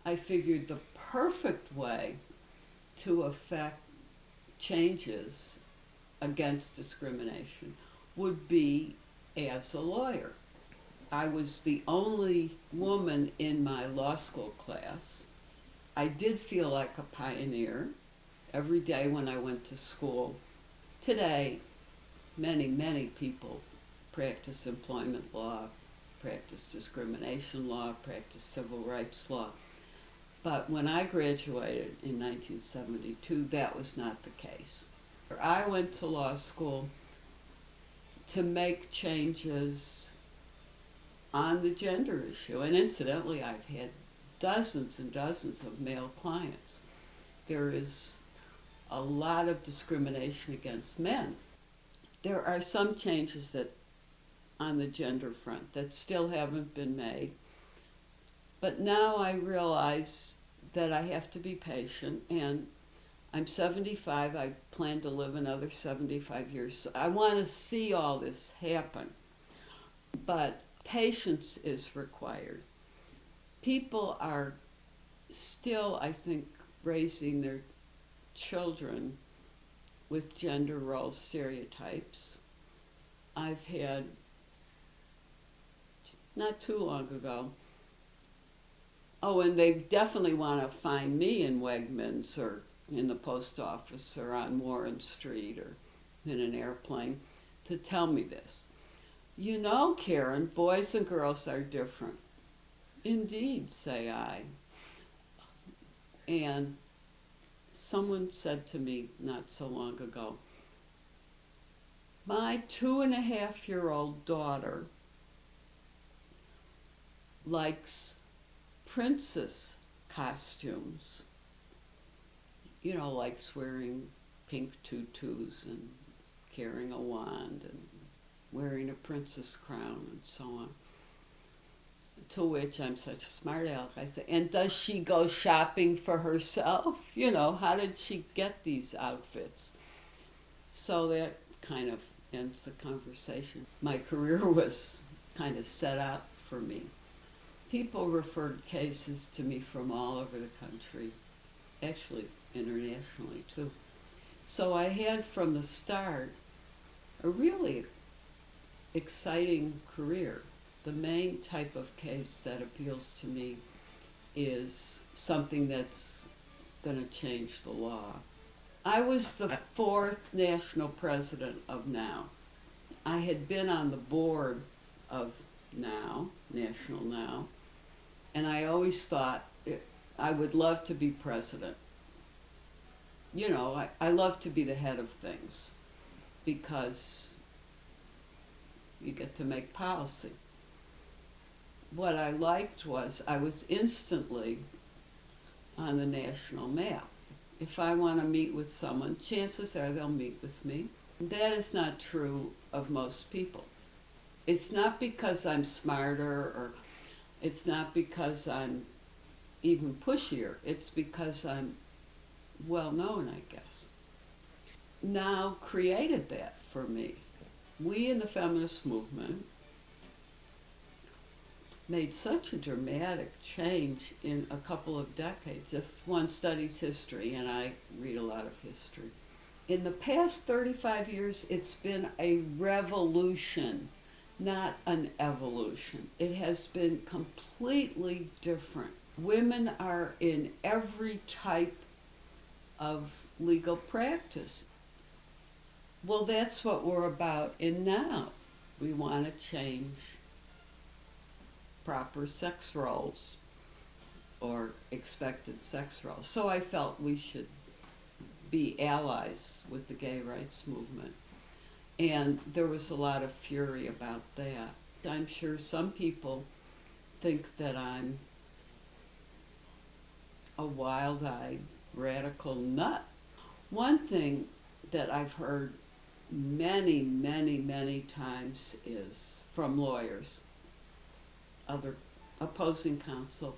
I figured the perfect way to affect changes against discrimination would be as a lawyer. I was the only woman in my law school class. I did feel like a pioneer every day when I went to school. Today, many people practice employment law, practice discrimination law, practice civil rights law. But when I graduated in 1972, that was not the case. I went to law school to make changes on the gender issue. And incidentally, I've had dozens and dozens of male clients. There is a lot of discrimination against men. There are some changes that on the gender front that still haven't been made. But now I realize that I have to be patient, and I'm 75. I plan to live another 75 years. So I want to see all this happen. But patience is required. People are still, I think, raising their children with gender role stereotypes. I've had, not too long ago, and they definitely want to find me in Wegmans or in the post office or on Warren Street or in an airplane to tell me this. You know, Karen, boys and girls are different. Indeed, say I. And someone said to me not so long ago, my 2.5-year-old daughter likes princess costumes. You know, likes wearing pink tutus and carrying a wand and wearing a princess crown and so on. To which I'm such a smart aleck, I say, and does she go shopping for herself? You know, how did she get these outfits? So that kind of ends the conversation. My career was kind of set out for me. People referred cases to me from all over the country, actually internationally too. So I had from the start a really exciting career. The main type of case that appeals to me is something that's going to change the law. I was the 4th national president of NOW. I had been on the board of NOW, National NOW, and I always thought I would love to be president. You know, I love to be the head of things because you get to make policy. What I liked was I was instantly on the national map. If I want to meet with someone, chances are they'll meet with me. That is not true of most people. It's not because I'm smarter or it's not because I'm even pushier. It's because I'm well known, I guess. NOW created that for me. We in the feminist movement made such a dramatic change in a couple of decades. If one studies history, and I read a lot of history, in the past 35 years, it's been a revolution, not an evolution. It has been completely different. Women are in every type of legal practice. Well, that's what we're about in NOW. We want to change proper sex roles or expected sex roles. So I felt we should be allies with the gay rights movement. And there was a lot of fury about that. I'm sure some people think that I'm a wild-eyed radical nut. One thing that I've heard many times is from lawyers, other opposing counsel,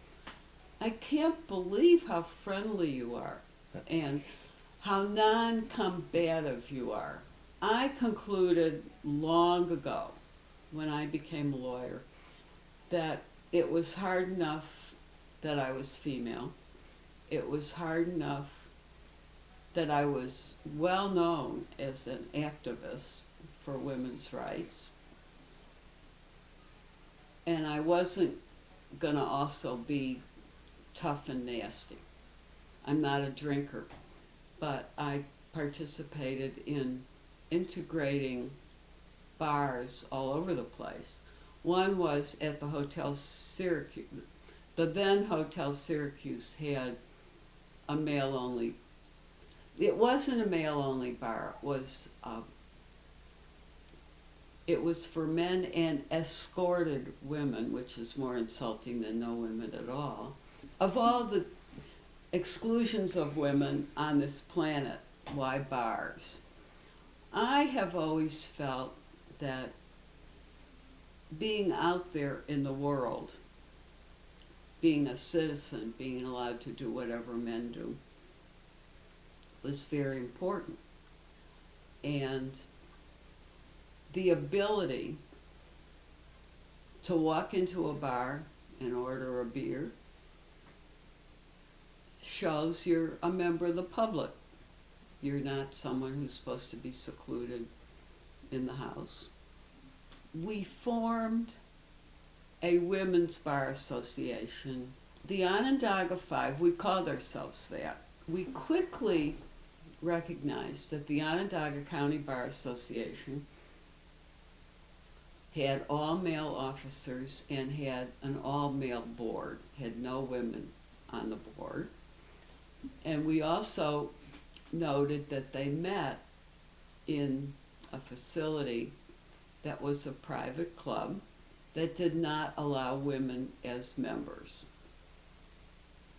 I can't believe how friendly you are and how non-combative you are. I concluded long ago, when I became a lawyer, that it was hard enough that I was female. It was hard enough that I was well known as an activist for women's rights. And I wasn't going to also be tough and nasty. I'm not a drinker, but I participated in integrating bars all over the place. One was at the Hotel Syracuse. The then Hotel Syracuse had a male-only. It wasn't a male-only bar. It was for men and escorted women, which is more insulting than no women at all. Of all the exclusions of women on this planet, why bars? I have always felt that being out there in the world, being a citizen, being allowed to do whatever men do, was very important. And the ability to walk into a bar and order a beer shows you're a member of the public. You're not someone who's supposed to be secluded in the house. We formed a women's bar association, the Onondaga Five. We called ourselves that. We quickly recognized that the Onondaga County Bar Association had all male officers and had an all male board, had no women on the board. And we also noted that they met in a facility that was a private club that did not allow women as members.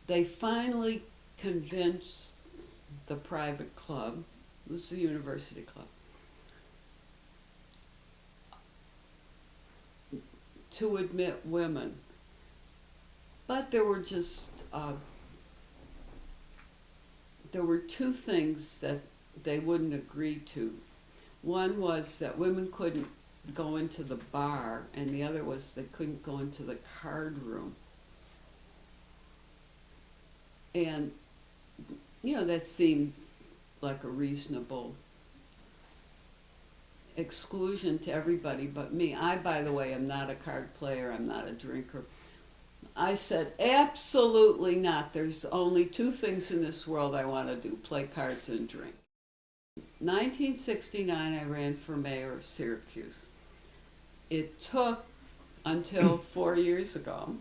They finally convinced the private club, it was the university club, to admit women. But there were two things that they wouldn't agree to. One was that women couldn't go into the bar, and the other was they couldn't go into the card room. And, that seemed like a reasonable exclusion to everybody but me. I, by the way, am not a card player. I'm not a drinker. I said, absolutely not. There's only two things in this world I want to do, play cards and drink. 1969, I ran for mayor of Syracuse. It took until 4 years ago,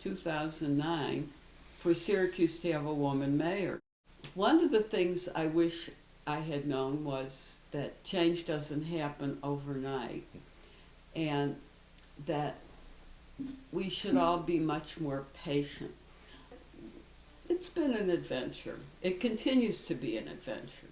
2009, for Syracuse to have a woman mayor. One of the things I wish I had known was that change doesn't happen overnight, and that we should all be much more patient. It's been an adventure. It continues to be an adventure.